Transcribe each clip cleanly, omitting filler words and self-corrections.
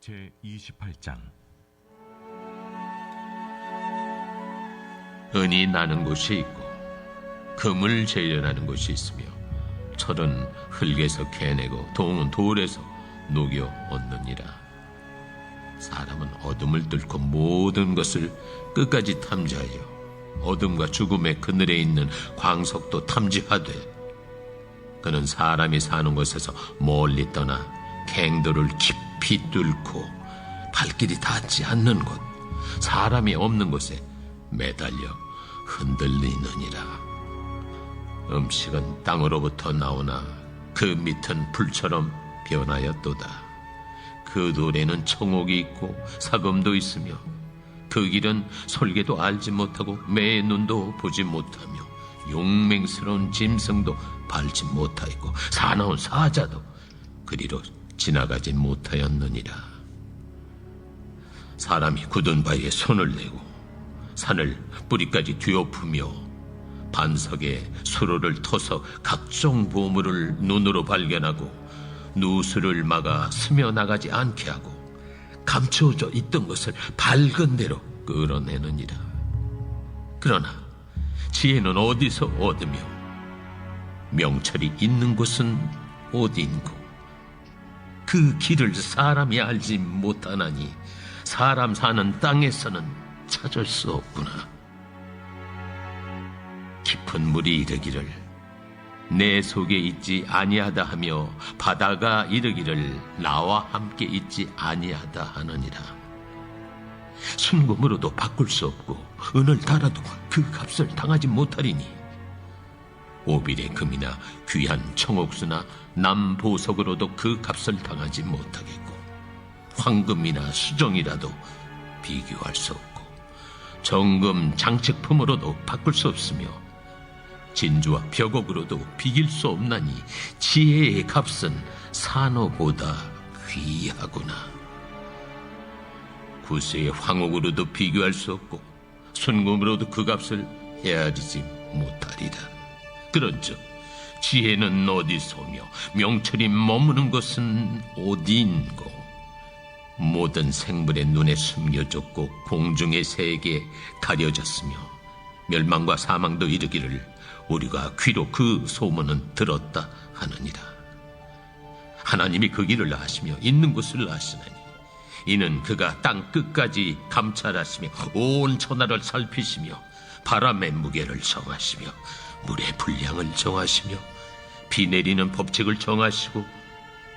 제28장. 은이 나는 곳이 있고 금을 재련하는 곳이 있으며 철은 흙에서 캐내고 동은 돌에서 녹여 얻느니라. 사람은 어둠을 뚫고 모든 것을 끝까지 탐지하여 어둠과 죽음의 그늘에 있는 광석도 탐지하되, 그는 사람이 사는 곳에서 멀리 떠나 갱도를 깊이 뚫고 발길이 닿지 않는 곳, 사람이 없는 곳에 매달려 흔들리느니라. 음식은 땅으로부터 나오나 그 밑은 불처럼 변하였도다. 그 돌에는 청옥이 있고 사금도 있으며 그 길은 솔개도 알지 못하고 매의 눈도 보지 못하며 용맹스러운 짐승도 밟지 못하였고 사나운 사자도 그리로 지나가지 못하였느니라. 사람이 굳은 바위에 손을 내고 산을 뿌리까지 뒤엎으며 반석에 수로를 터서 각종 보물을 눈으로 발견하고 누수를 막아 스며나가지 않게 하고 감추어져 있던 것을 밝은 대로 끌어내느니라. 그러나 지혜는 어디서 얻으며 명철이 있는 곳은 어디인고? 그 길을 사람이 알지 못하나니 사람 사는 땅에서는 찾을 수 없구나. 깊은 물이 이르기를 내 속에 있지 아니하다 하며 바다가 이르기를 나와 함께 있지 아니하다 하느니라. 순금으로도 바꿀 수 없고 은을 달아도 그 값을 당하지 못하리니 오빌의 금이나 귀한 청옥수나 남보석으로도 그 값을 당하지 못하겠고 황금이나 수정이라도 비교할 수 없고 정금 장식품으로도 바꿀 수 없으며 진주와 벽옥으로도 비길 수 없나니 지혜의 값은 산호보다 귀하구나. 구스의 황옥으로도 비교할 수 없고 순금으로도 그 값을 헤아리지 못하리라. 그런즉 지혜는 어디서며 명철이 머무는 것은 어디인고? 모든 생물의 눈에 숨겨졌고 공중의 새에게 가려졌으며 멸망과 사망도 이르기를 우리가 귀로 그 소문은 들었다 하느니라. 하나님이 그 길을 아시며 있는 곳을 아시나니 이는 그가 땅 끝까지 감찰하시며 온 천하를 살피시며 바람의 무게를 정하시며 물의 분량을 정하시며 비 내리는 법칙을 정하시고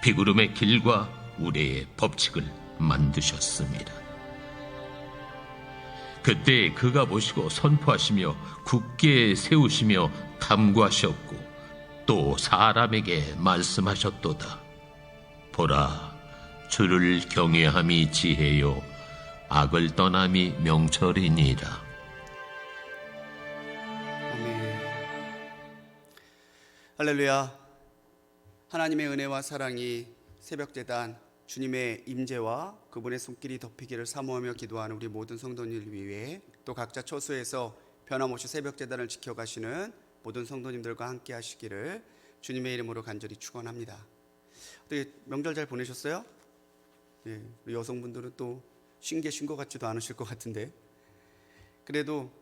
비구름의 길과 우레의 법칙을 만드셨습니다. 그때 그가 보시고 선포하시며 굳게 세우시며 탐구하셨고 또 사람에게 말씀하셨도다. 보라, 주를 경외함이 지혜요 악을 떠남이 명철이니라. 아멘. 할렐루야. 하나님의 은혜와 사랑이 새벽제단 주님의 임재와 그분의 손길이 덮이기를 사모하며 기도하는 우리 모든 성도님을 위해 또 각자 처소에서 변함없이 새벽제단을 지켜가시는 모든 성도님들과 함께 하시기를 주님의 이름으로 간절히 축원합니다. 어떻게 명절 잘 보내셨어요? 예, 우리 여성분들은 또 쉰 게 쉰 것 같지도 않으실 것 같은데, 그래도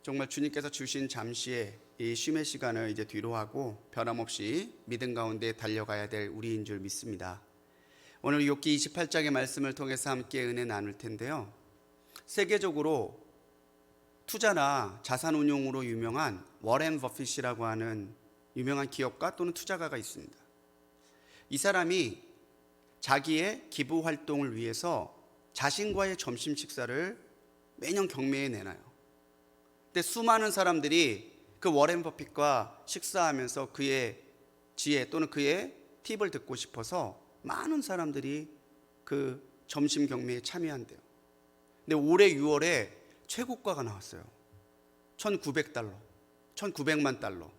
정말 주님께서 주신 잠시의 이 쉼의 시간을 이제 뒤로 하고 변함없이 믿음 가운데 달려가야 될 우리인 줄 믿습니다. 오늘 욥기 28장의 말씀을 통해서 함께 은혜 나눌 텐데요, 세계적으로 투자나 자산 운용으로 유명한 워렌 버핏이라고 하는 유명한 기업가 또는 투자가가 있습니다. 이 사람이 자기의 기부 활동을 위해서 자신과의 점심 식사를 매년 경매에 내놔요. 근데 수많은 사람들이 그 워렌 버핏과 식사하면서 그의 지혜 또는 그의 팁을 듣고 싶어서 많은 사람들이 그 점심 경매에 참여한대요. 근데 올해 6월에 최고가가 나왔어요. 1900달러, 1900만 달러.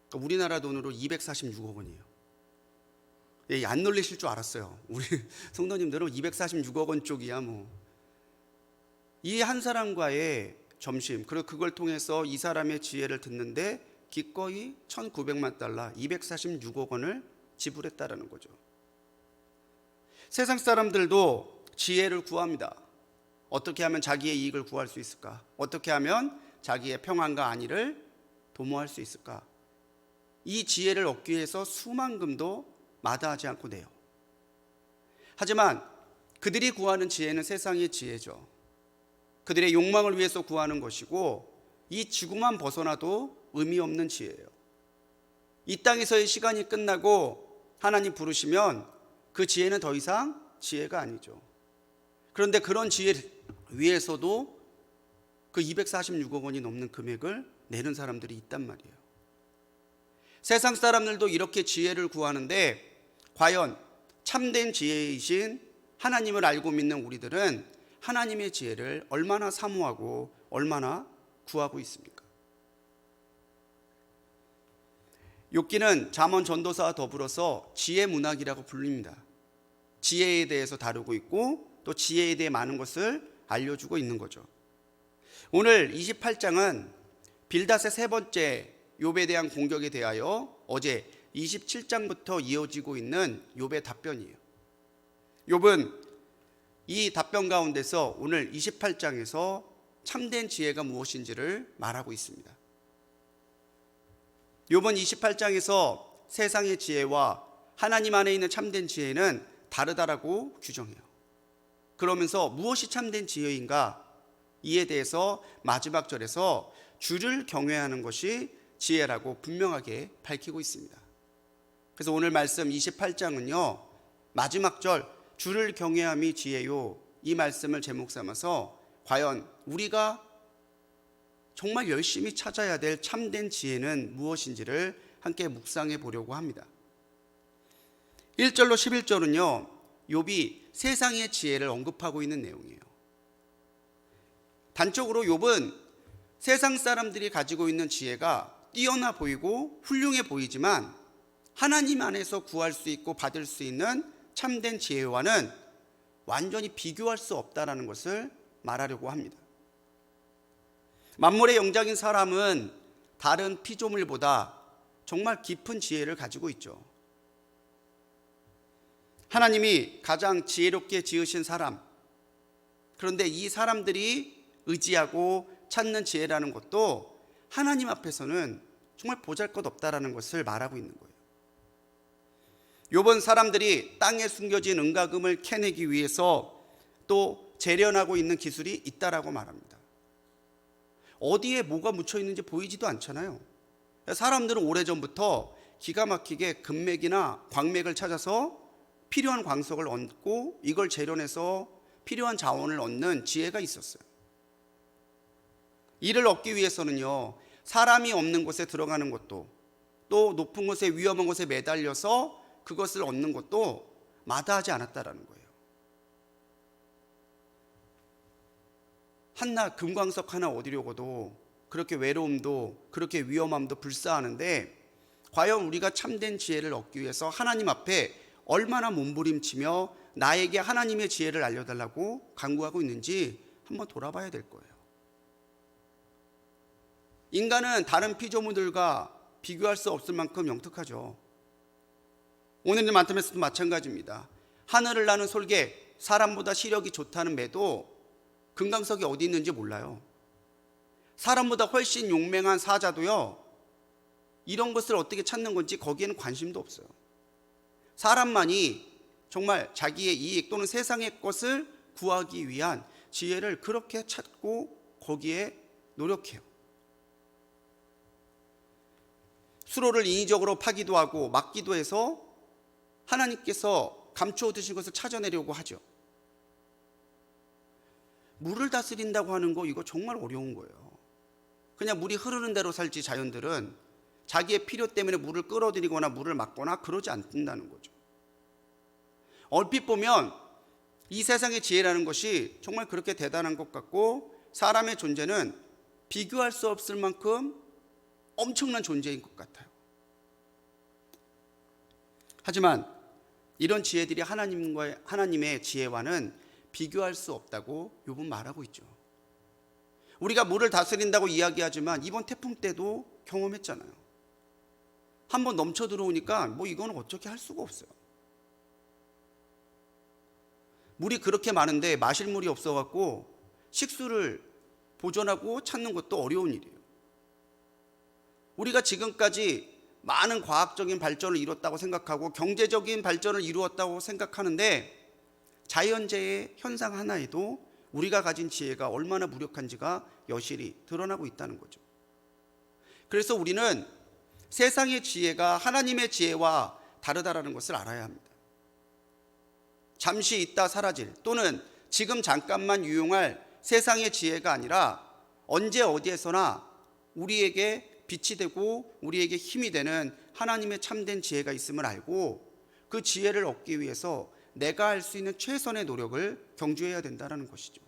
그러니까 우리나라 돈으로 246억 원이에요. 예, 안 놀리실 줄 알았어요. 우리 성도님들은 246억 원 쪽이야 뭐. 이 한 사람과의 점심, 그리고 그걸 통해서 이 사람의 지혜를 듣는데 기꺼이 1900만 달러, 246억 원을 지불했다라는 거죠. 세상 사람들도 지혜를 구합니다. 어떻게 하면 자기의 이익을 구할 수 있을까? 어떻게 하면 자기의 평안과 안위를 도모할 수 있을까? 이 지혜를 얻기 위해서 수만금도 마다하지 않고 내요. 하지만 그들이 구하는 지혜는 세상의 지혜죠. 그들의 욕망을 위해서 구하는 것이고 이 지구만 벗어나도 의미 없는 지혜예요. 이 땅에서의 시간이 끝나고 하나님 부르시면 그 지혜는 더 이상 지혜가 아니죠. 그런데 그런 지혜 위해서도 그 246억 원이 넘는 금액을 내는 사람들이 있단 말이에요. 세상 사람들도 이렇게 지혜를 구하는데 과연 참된 지혜이신 하나님을 알고 믿는 우리들은 하나님의 지혜를 얼마나 사모하고 얼마나 구하고 있습니까? 욥기는 잠언 전도사와 더불어서 지혜 문학이라고 불립니다. 지혜에 대해서 다루고 있고 또 지혜에 대해 많은 것을 알려주고 있는 거죠. 오늘 28장은 빌닷의 세 번째 욥에 대한 공격에 대하여 어제 27장부터 이어지고 있는 욥의 답변이에요. 욥은 이 답변 가운데서 오늘 28장에서 참된 지혜가 무엇인지를 말하고 있습니다. 욥은 28장에서 세상의 지혜와 하나님 안에 있는 참된 지혜는 다르다라고 규정해요. 그러면서 무엇이 참된 지혜인가? 이에 대해서 마지막 절에서 주를 경외하는 것이 지혜라고 분명하게 밝히고 있습니다. 그래서 오늘 말씀 28장은요, 마지막 절 주를 경외함이 지혜요, 이 말씀을 제목 삼아서 과연 우리가 정말 열심히 찾아야 될 참된 지혜는 무엇인지를 함께 묵상해 보려고 합니다. 1절로 11절은요, 욥이 세상의 지혜를 언급하고 있는 내용이에요. 단적으로 욥은 세상 사람들이 가지고 있는 지혜가 뛰어나 보이고 훌륭해 보이지만 하나님 안에서 구할 수 있고 받을 수 있는 참된 지혜와는 완전히 비교할 수 없다는 것을 말하려고 합니다. 만물의 영장인 사람은 다른 피조물보다 정말 깊은 지혜를 가지고 있죠. 하나님이 가장 지혜롭게 지으신 사람, 그런데 이 사람들이 의지하고 찾는 지혜라는 것도 하나님 앞에서는 정말 보잘것없다라는 것을 말하고 있는 거예요. 욥은 사람들이 땅에 숨겨진 은가금을 캐내기 위해서 또 재련하고 있는 기술이 있다라고 말합니다. 어디에 뭐가 묻혀 있는지 보이지도 않잖아요. 사람들은 오래전부터 기가 막히게 금맥이나 광맥을 찾아서 필요한 광석을 얻고 이걸 재련해서 필요한 자원을 얻는 지혜가 있었어요. 이를 얻기 위해서는요, 사람이 없는 곳에 들어가는 것도 또 높은 곳에 위험한 곳에 매달려서 그것을 얻는 것도 마다하지 않았다라는 거예요. 한낱 금광석 하나 얻으려고도 그렇게 외로움도 그렇게 위험함도 불사하는데 과연 우리가 참된 지혜를 얻기 위해서 하나님 앞에 얼마나 몸부림치며 나에게 하나님의 지혜를 알려달라고 간구하고 있는지 한번 돌아봐야 될 거예요. 인간은 다른 피조물들과 비교할 수 없을 만큼 영특하죠. 오늘 말씀에서도 마찬가지입니다. 하늘을 나는 솔개, 사람보다 시력이 좋다는 매도 금강석이 어디 있는지 몰라요. 사람보다 훨씬 용맹한 사자도요, 이런 것을 어떻게 찾는 건지 거기에는 관심도 없어요. 사람만이 정말 자기의 이익 또는 세상의 것을 구하기 위한 지혜를 그렇게 찾고 거기에 노력해요. 수로를 인위적으로 파기도 하고 막기도 해서 하나님께서 감추어 두신 것을 찾아내려고 하죠. 물을 다스린다고 하는 거 이거 정말 어려운 거예요. 그냥 물이 흐르는 대로 살지 자연들은 자기의 필요 때문에 물을 끌어들이거나 물을 막거나 그러지 않는다는 거죠. 얼핏 보면 이 세상의 지혜라는 것이 정말 그렇게 대단한 것 같고 사람의 존재는 비교할 수 없을 만큼 엄청난 존재인 것 같아요. 하지만 이런 지혜들이 하나님의 지혜와는 비교할 수 없다고 욥은 말하고 있죠. 우리가 물을 다스린다고 이야기하지만 이번 태풍 때도 경험했잖아요. 한번 넘쳐 들어오니까 이거는 어떻게 할 수가 없어요. 물이 그렇게 많은데 마실 물이 없어갖고 식수를 보존하고 찾는 것도 어려운 일이에요. 우리가 지금까지 많은 과학적인 발전을 이뤘다고 생각하고 경제적인 발전을 이루었다고 생각하는데 자연재해 현상 하나에도 우리가 가진 지혜가 얼마나 무력한지가 여실히 드러나고 있다는 거죠. 그래서 우리는 세상의 지혜가 하나님의 지혜와 다르다라는 것을 알아야 합니다. 잠시 있다 사라질 또는 지금 잠깐만 유용할 세상의 지혜가 아니라 언제 어디에서나 우리에게 빛이 되고 우리에게 힘이 되는 하나님의 참된 지혜가 있음을 알고 그 지혜를 얻기 위해서 내가 할 수 있는 최선의 노력을 경주해야 된다는 것이죠.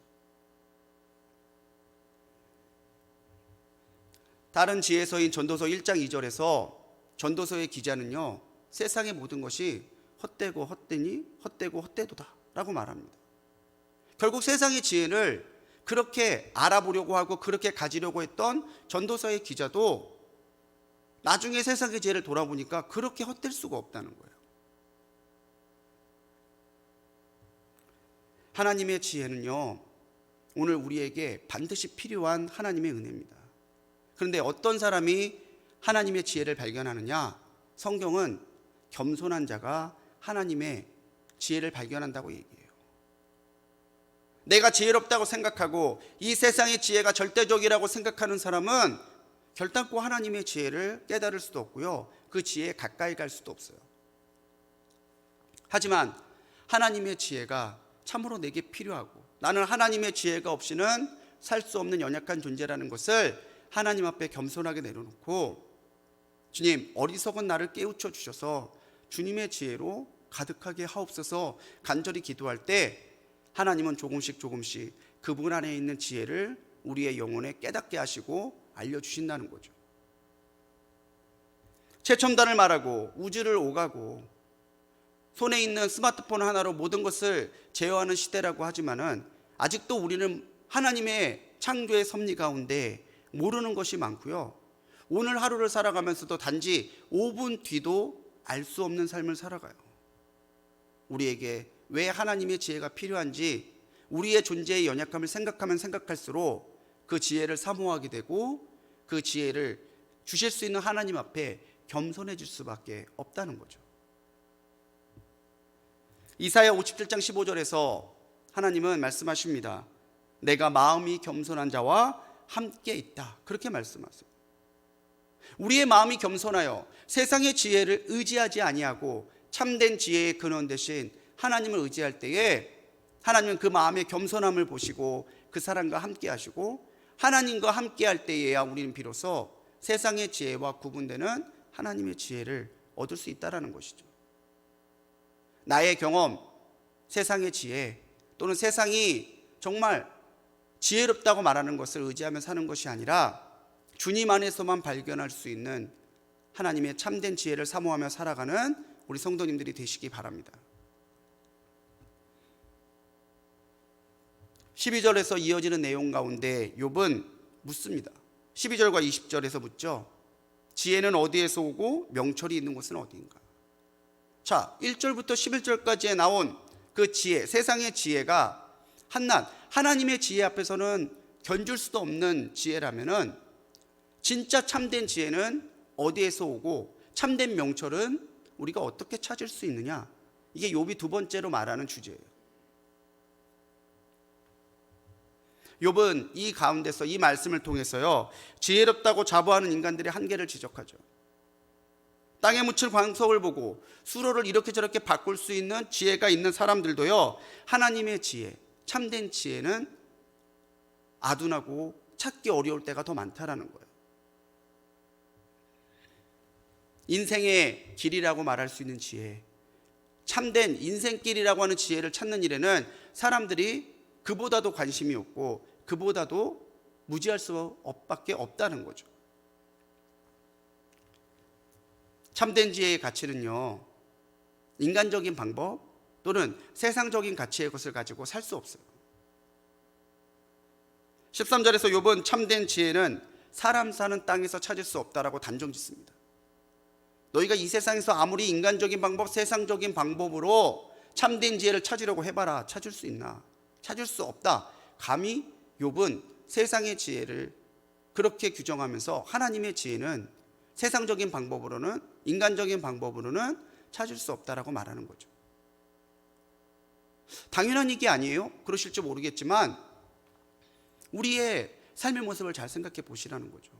다른 지혜서인 전도서 1장 2절에서 전도서의 기자는요, 세상의 모든 것이 헛되고 헛되니 헛되고 헛되도다 라고 말합니다. 결국 세상의 지혜를 그렇게 알아보려고 하고 그렇게 가지려고 했던 전도서의 기자도 나중에 세상의 지혜를 돌아보니까 그렇게 헛될 수가 없다는 거예요. 하나님의 지혜는요, 오늘 우리에게 반드시 필요한 하나님의 은혜입니다. 그런데 어떤 사람이 하나님의 지혜를 발견하느냐? 성경은 겸손한 자가 하나님의 지혜를 발견한다고 얘기해요. 내가 지혜롭다고 생각하고 이 세상의 지혜가 절대적이라고 생각하는 사람은 결단코 하나님의 지혜를 깨달을 수도 없고요, 그 지혜에 가까이 갈 수도 없어요. 하지만 하나님의 지혜가 참으로 내게 필요하고 나는 하나님의 지혜가 없이는 살 수 없는 연약한 존재라는 것을 하나님 앞에 겸손하게 내려놓고, 주님, 어리석은 나를 깨우쳐 주셔서 주님의 지혜로 가득하게 하옵소서 간절히 기도할 때 하나님은 조금씩 그분 안에 있는 지혜를 우리의 영혼에 깨닫게 하시고 알려주신다는 거죠. 최첨단을 말하고 우주를 오가고 손에 있는 스마트폰 하나로 모든 것을 제어하는 시대라고 하지만은 아직도 우리는 하나님의 창조의 섭리 가운데 모르는 것이 많고요, 오늘 하루를 살아가면서도 단지 5분 뒤도 알 수 없는 삶을 살아가요. 우리에게 왜 하나님의 지혜가 필요한지 우리의 존재의 연약함을 생각하면 생각할수록 그 지혜를 사모하게 되고 그 지혜를 주실 수 있는 하나님 앞에 겸손해질 수밖에 없다는 거죠. 이사야 57장 15절에서 하나님은 말씀하십니다. 내가 마음이 겸손한 자와 함께 있다, 그렇게 말씀하세요. 우리의 마음이 겸손하여 세상의 지혜를 의지하지 아니하고 참된 지혜의 근원 대신 하나님을 의지할 때에 하나님은 그 마음의 겸손함을 보시고 그 사람과 함께 하시고 하나님과 함께 할 때에야 우리는 비로소 세상의 지혜와 구분되는 하나님의 지혜를 얻을 수 있다는 것이죠. 나의 경험, 세상의 지혜 또는 세상이 정말 지혜롭다고 말하는 것을 의지하며 사는 것이 아니라 주님 안에서만 발견할 수 있는 하나님의 참된 지혜를 사모하며 살아가는 우리 성도님들이 되시기 바랍니다. 12절에서 이어지는 내용 가운데 욥은 묻습니다. 12절과 20절에서 묻죠. 지혜는 어디에서 오고 명철이 있는 곳은 어디인가? 자, 1절부터 11절까지에 나온 그 지혜, 세상의 지혜가 한낱 하나님의 지혜 앞에서는 견줄 수도 없는 지혜라면은 진짜 참된 지혜는 어디에서 오고 참된 명철은 우리가 어떻게 찾을 수 있느냐? 이게 욥이 두 번째로 말하는 주제예요. 욥은 이 가운데서 이 말씀을 통해서요, 지혜롭다고 자부하는 인간들의 한계를 지적하죠. 땅에 묻힐 광석을 보고 수로를 이렇게 저렇게 바꿀 수 있는 지혜가 있는 사람들도요, 하나님의 지혜, 참된 지혜는 아둔하고 찾기 어려울 때가 더 많다라는 거예요. 인생의 길이라고 말할 수 있는 지혜, 참된 인생길이라고 하는 지혜를 찾는 일에는 사람들이 그보다도 관심이 없고 그보다도 무지할 수밖에 없다는 거죠. 참된 지혜의 가치는요, 인간적인 방법 또는 세상적인 가치의 것을 가지고 살 수 없어요. 13절에서 욥은 참된 지혜는 사람 사는 땅에서 찾을 수 없다라고 단정 짓습니다. 너희가 이 세상에서 아무리 인간적인 방법, 세상적인 방법으로 참된 지혜를 찾으려고 해봐라. 찾을 수 있나? 찾을 수 없다. 감히 욥은 세상의 지혜를 그렇게 규정하면서 하나님의 지혜는 세상적인 방법으로는, 인간적인 방법으로는 찾을 수 없다라고 말하는 거죠. 당연한 얘기 아니에요? 그러실지 모르겠지만 우리의 삶의 모습을 잘 생각해 보시라는 거죠.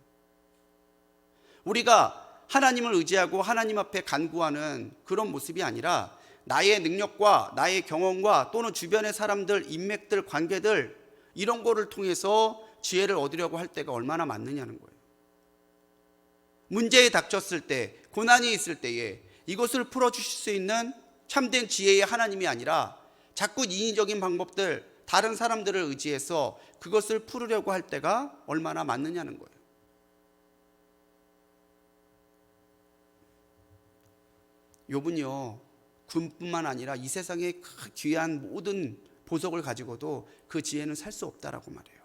우리가 하나님을 의지하고 하나님 앞에 간구하는 그런 모습이 아니라 나의 능력과 나의 경험과 또는 주변의 사람들, 인맥들, 관계들 이런 거를 통해서 지혜를 얻으려고 할 때가 얼마나 많느냐는 거예요. 문제에 닥쳤을 때, 고난이 있을 때에 이것을 풀어주실 수 있는 참된 지혜의 하나님이 아니라 자꾸 인위적인 방법들, 다른 사람들을 의지해서 그것을 풀으려고 할 때가 얼마나 많느냐는 거예요. 욥은요, 군뿐만 아니라 이 세상의 귀한 모든 보석을 가지고도 그 지혜는 살 수 없다라고 말해요.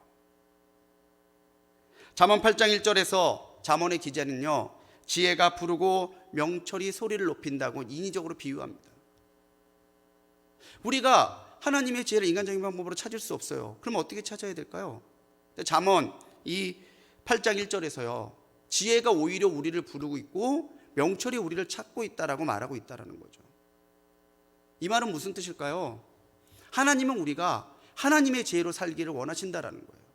잠언 8장 1절에서 잠언의 기자는요, 지혜가 부르고 명철이 소리를 높인다고 인위적으로 비유합니다. 우리가 하나님의 지혜를 인간적인 방법으로 찾을 수 없어요. 그럼 어떻게 찾아야 될까요? 잠언 이 8장 1절에서요, 지혜가 오히려 우리를 부르고 있고 명철이 우리를 찾고 있다라고 말하고 있다라는 거죠. 이 말은 무슨 뜻일까요? 하나님은 우리가 하나님의 지혜로 살기를 원하신다라는 거예요.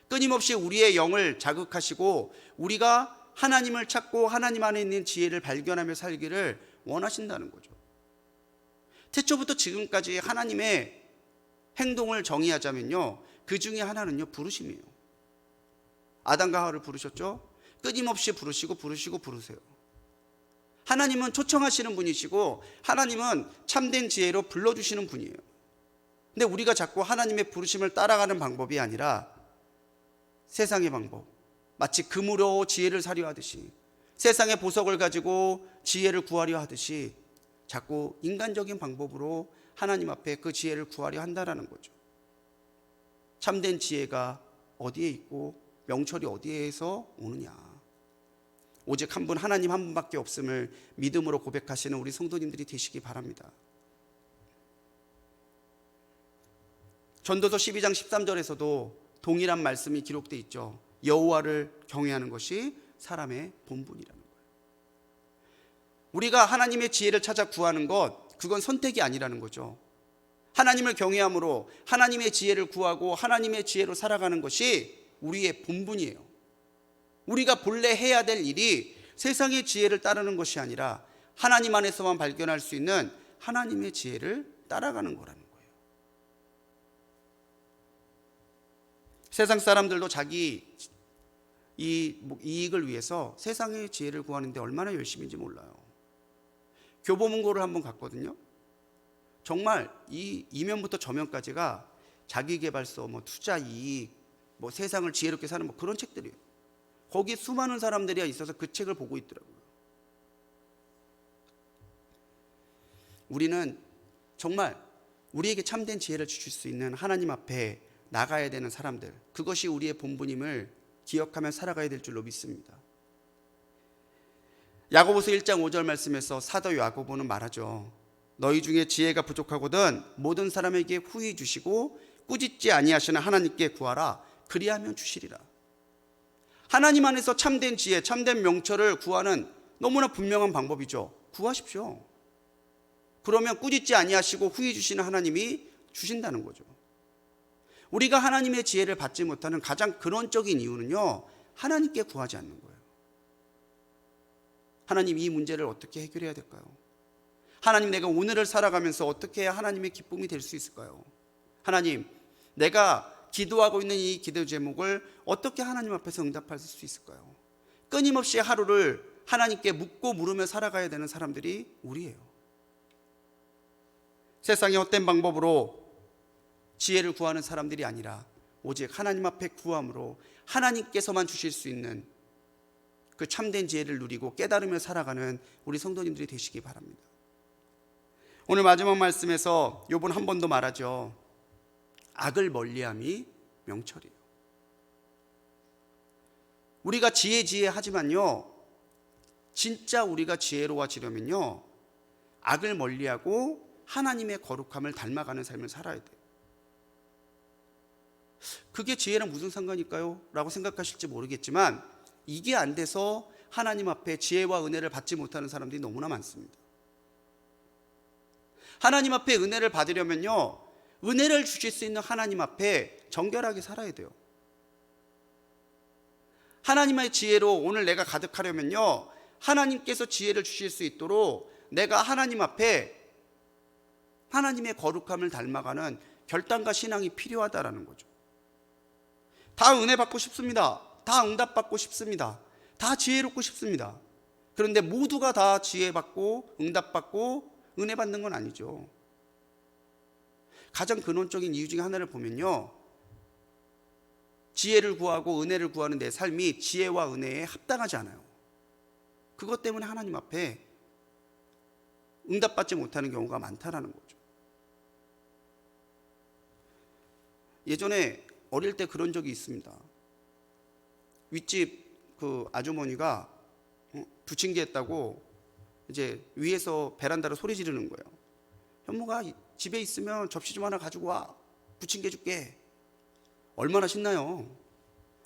끊임없이 우리의 영을 자극하시고 우리가 하나님을 찾고 하나님 안에 있는 지혜를 발견하며 살기를 원하신다는 거죠. 태초부터 지금까지 하나님의 행동을 정의하자면요, 그 중에 하나는요, 부르심이에요. 아담과 하와를 부르셨죠? 끊임없이 부르시고 부르세요. 하나님은 초청하시는 분이시고 하나님은 참된 지혜로 불러주시는 분이에요. 근데 우리가 자꾸 하나님의 부르심을 따라가는 방법이 아니라 세상의 방법, 마치 금으로 지혜를 사려 하듯이, 세상의 보석을 가지고 지혜를 구하려 하듯이 자꾸 인간적인 방법으로 하나님 앞에 그 지혜를 구하려 한다는 거죠. 참된 지혜가 어디에 있고 명철이 어디에서 오느냐? 오직 한 분, 하나님 한 분밖에 없음을 믿음으로 고백하시는 우리 성도님들이 되시기 바랍니다. 전도서 12장 13절에서도 동일한 말씀이 기록되어 있죠. 여호와를 경외하는 것이 사람의 본분이라는 거예요. 우리가 하나님의 지혜를 찾아 구하는 것, 그건 선택이 아니라는 거죠. 하나님을 경외함으로 하나님의 지혜를 구하고 하나님의 지혜로 살아가는 것이 우리의 본분이에요. 우리가 본래 해야 될 일이 세상의 지혜를 따르는 것이 아니라 하나님 안에서만 발견할 수 있는 하나님의 지혜를 따라가는 거라는 거예요. 세상 사람들도 자기 이익을 위해서 세상의 지혜를 구하는데 얼마나 열심인지 몰라요. 교보문고를 한번 갔거든요. 정말 이 이면부터 저면까지가 자기계발서, 투자 이익, 세상을 지혜롭게 사는 그런 책들이에요. 거기 수많은 사람들이 있어서 그 책을 보고 있더라고요. 우리는 정말 우리에게 참된 지혜를 주실 수 있는 하나님 앞에 나가야 되는 사람들, 그것이 우리의 본분임을 기억하며 살아가야 될 줄로 믿습니다. 야고보서 1장 5절 말씀에서 사도 야고보는 말하죠. 너희 중에 지혜가 부족하거든 모든 사람에게 후히 주시고 꾸짖지 아니하시는 하나님께 구하라. 그리하면 주시리라. 하나님 안에서 참된 지혜, 참된 명철을 구하는 너무나 분명한 방법이죠. 구하십시오. 그러면 꾸짖지 아니하시고 후히 주시는 하나님이 주신다는 거죠. 우리가 하나님의 지혜를 받지 못하는 가장 근원적인 이유는요, 하나님께 구하지 않는 거예요. 하나님, 이 문제를 어떻게 해결해야 될까요? 하나님, 내가 오늘을 살아가면서 어떻게 해야 하나님의 기쁨이 될 수 있을까요? 하나님, 내가 기도하고 있는 이 기도 제목을 어떻게 하나님 앞에서 응답할 수 있을까요? 끊임없이 하루를 하나님께 묻고 물으며 살아가야 되는 사람들이 우리예요. 세상의 헛된 방법으로 지혜를 구하는 사람들이 아니라 오직 하나님 앞에 구함으로 하나님께서만 주실 수 있는 그 참된 지혜를 누리고 깨달으며 살아가는 우리 성도님들이 되시기 바랍니다. 오늘 마지막 말씀에서 욥은 한 번 더 말하죠. 악을 멀리함이 명철이에요. 우리가 지혜 하지만요, 진짜 우리가 지혜로워지려면요, 악을 멀리하고 하나님의 거룩함을 닮아가는 삶을 살아야 돼요. 그게 지혜랑 무슨 상관일까요? 라고 생각하실지 모르겠지만 이게 안 돼서 하나님 앞에 지혜와 은혜를 받지 못하는 사람들이 너무나 많습니다. 하나님 앞에 은혜를 받으려면요, 은혜를 주실 수 있는 하나님 앞에 정결하게 살아야 돼요. 하나님의 지혜로 오늘 내가 가득하려면요, 하나님께서 지혜를 주실 수 있도록 내가 하나님 앞에 하나님의 거룩함을 닮아가는 결단과 신앙이 필요하다라는 거죠. 다 은혜 받고 싶습니다. 다 응답 받고 싶습니다. 다 지혜롭고 싶습니다. 그런데 모두가 다 지혜 받고 응답 받고 은혜 받는 건 아니죠. 가장 근원적인 이유 중에 하나를 보면요, 지혜를 구하고 은혜를 구하는 내 삶이 지혜와 은혜에 합당하지 않아요. 그것 때문에 하나님 앞에 응답받지 못하는 경우가 많다라는 거죠. 예전에 어릴 때 그런 적이 있습니다. 윗집 그 아주머니가 부침개 했다고 이제 위에서 베란다로 소리 지르는 거예요. 현무가 집에 있으면 접시 좀 하나 가지고 와, 부침개 줄게. 얼마나 신나요.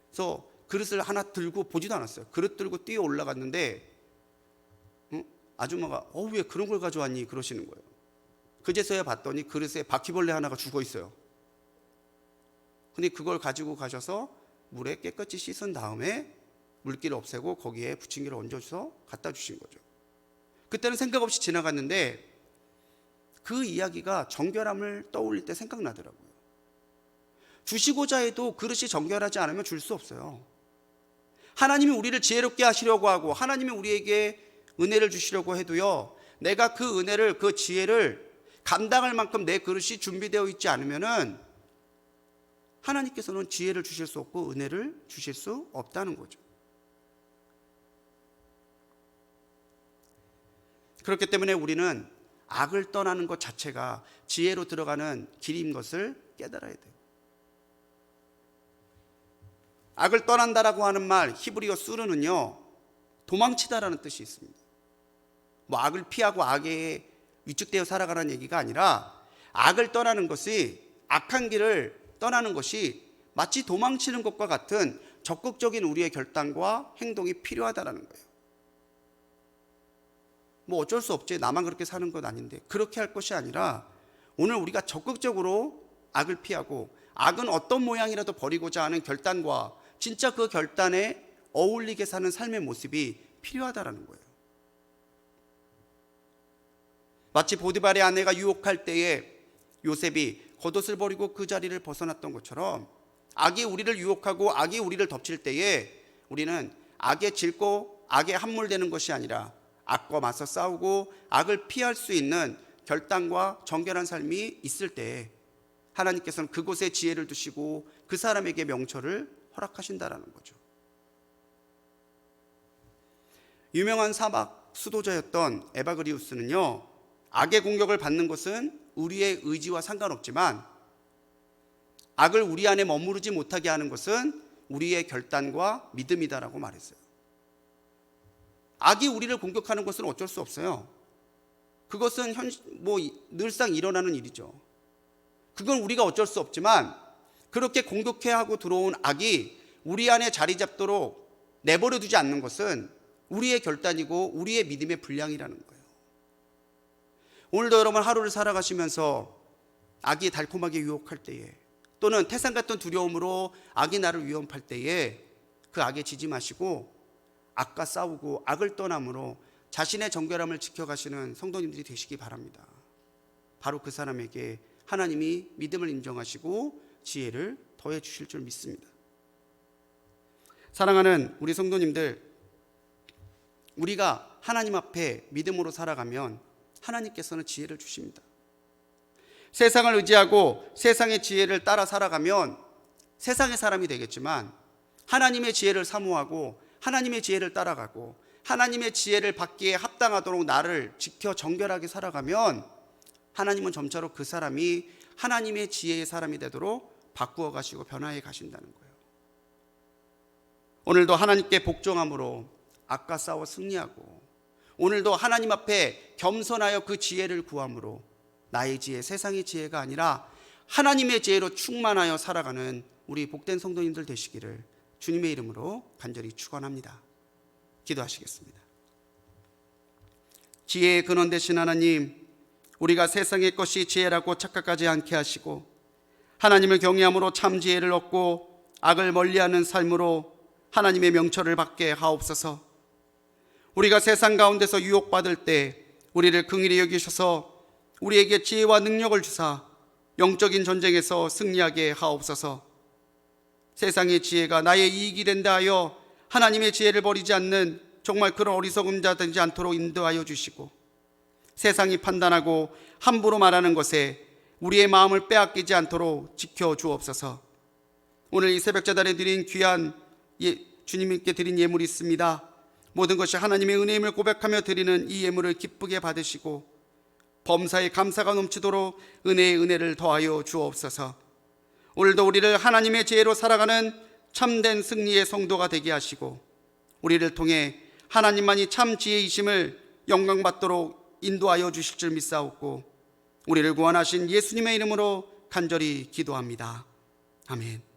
그래서 그릇을 하나 들고 보지도 않았어요. 그릇 들고 뛰어 올라갔는데 아줌마가 왜 그런 걸 가져왔니? 그러시는 거예요. 그제서야 봤더니 그릇에 바퀴벌레 하나가 죽어 있어요. 근데 그걸 가지고 가셔서 물에 깨끗이 씻은 다음에 물기를 없애고 거기에 부침개를 얹어서 갖다 주신 거죠. 그때는 생각 없이 지나갔는데 그 이야기가 정결함을 떠올릴 때 생각나더라고요. 주시고자 해도 그릇이 정결하지 않으면 줄 수 없어요. 하나님이 우리를 지혜롭게 하시려고 하고 하나님이 우리에게 은혜를 주시려고 해도요, 내가 그 은혜를, 그 지혜를 감당할 만큼 내 그릇이 준비되어 있지 않으면은 하나님께서는 지혜를 주실 수 없고 은혜를 주실 수 없다는 거죠. 그렇기 때문에 우리는 악을 떠나는 것 자체가 지혜로 들어가는 길인 것을 깨달아야 돼요. 악을 떠난다라고 하는 말, 히브리어 수르는요, 도망치다라는 뜻이 있습니다. 악을 피하고 악에 위축되어 살아가는 얘기가 아니라 악을 떠나는 것이, 악한 길을 떠나는 것이 마치 도망치는 것과 같은 적극적인 우리의 결단과 행동이 필요하다라는 거예요. 어쩔 수 없지, 나만 그렇게 사는 건 아닌데, 그렇게 할 것이 아니라 오늘 우리가 적극적으로 악을 피하고 악은 어떤 모양이라도 버리고자 하는 결단과 진짜 그 결단에 어울리게 사는 삶의 모습이 필요하다라는 거예요. 마치 보디발의 아내가 유혹할 때에 요셉이 겉옷을 버리고 그 자리를 벗어났던 것처럼 악이 우리를 유혹하고 악이 우리를 덮칠 때에 우리는 악에 질고 악에 함몰되는 것이 아니라 악과 맞서 싸우고 악을 피할 수 있는 결단과 정결한 삶이 있을 때 하나님께서는 그곳에 지혜를 두시고 그 사람에게 명철을 허락하신다라는 거죠. 유명한 사막 수도자였던 에바그리우스는요, 악의 공격을 받는 것은 우리의 의지와 상관없지만 악을 우리 안에 머무르지 못하게 하는 것은 우리의 결단과 믿음이다라고 말했어요. 악이 우리를 공격하는 것은 어쩔 수 없어요. 그것은 늘상 일어나는 일이죠. 그건 우리가 어쩔 수 없지만 그렇게 공격해 하고 들어온 악이 우리 안에 자리 잡도록 내버려 두지 않는 것은 우리의 결단이고 우리의 믿음의 분량이라는 거예요. 오늘도 여러분 하루를 살아가시면서 악이 달콤하게 유혹할 때에 또는 태산 같은 두려움으로 악이 나를 위협할 때에 그 악에 지지 마시고 악과 싸우고 악을 떠남으로 자신의 정결함을 지켜가시는 성도님들이 되시기 바랍니다. 바로 그 사람에게 하나님이 믿음을 인정하시고 지혜를 더해 주실 줄 믿습니다. 사랑하는 우리 성도님들, 우리가 하나님 앞에 믿음으로 살아가면 하나님께서는 지혜를 주십니다. 세상을 의지하고 세상의 지혜를 따라 살아가면 세상의 사람이 되겠지만 하나님의 지혜를 사모하고 하나님의 지혜를 따라가고 하나님의 지혜를 받기에 합당하도록 나를 지켜 정결하게 살아가면 하나님은 점차로 그 사람이 하나님의 지혜의 사람이 되도록 바꾸어 가시고 변화해 가신다는 거예요. 오늘도 하나님께 복종함으로 악과 싸워 승리하고 오늘도 하나님 앞에 겸손하여 그 지혜를 구함으로 나의 지혜, 세상의 지혜가 아니라 하나님의 지혜로 충만하여 살아가는 우리 복된 성도님들 되시기를 주님의 이름으로 간절히 축원합니다. 기도하시겠습니다. 지혜의 근원 되신 하나님, 우리가 세상의 것이 지혜라고 착각하지 않게 하시고 하나님을 경외함으로 참 지혜를 얻고 악을 멀리하는 삶으로 하나님의 명철을 받게 하옵소서. 우리가 세상 가운데서 유혹받을 때 우리를 긍휼히 여기셔서 우리에게 지혜와 능력을 주사 영적인 전쟁에서 승리하게 하옵소서. 세상의 지혜가 나의 이익이 된다 하여 하나님의 지혜를 버리지 않는 정말 그런 어리석은 자 되지 않도록 인도하여 주시고, 세상이 판단하고 함부로 말하는 것에 우리의 마음을 빼앗기지 않도록 지켜 주옵소서. 오늘 이 새벽제단에 드린 귀한 주님께 드린 예물이 있습니다. 모든 것이 하나님의 은혜임을 고백하며 드리는 이 예물을 기쁘게 받으시고 범사에 감사가 넘치도록 은혜의 은혜를 더하여 주옵소서. 오늘도 우리를 하나님의 지혜로 살아가는 참된 승리의 성도가 되게 하시고 우리를 통해 하나님만이 참 지혜이심을 영광받도록 인도하여 주실 줄 믿사옵고 우리를 구원하신 예수님의 이름으로 간절히 기도합니다. 아멘.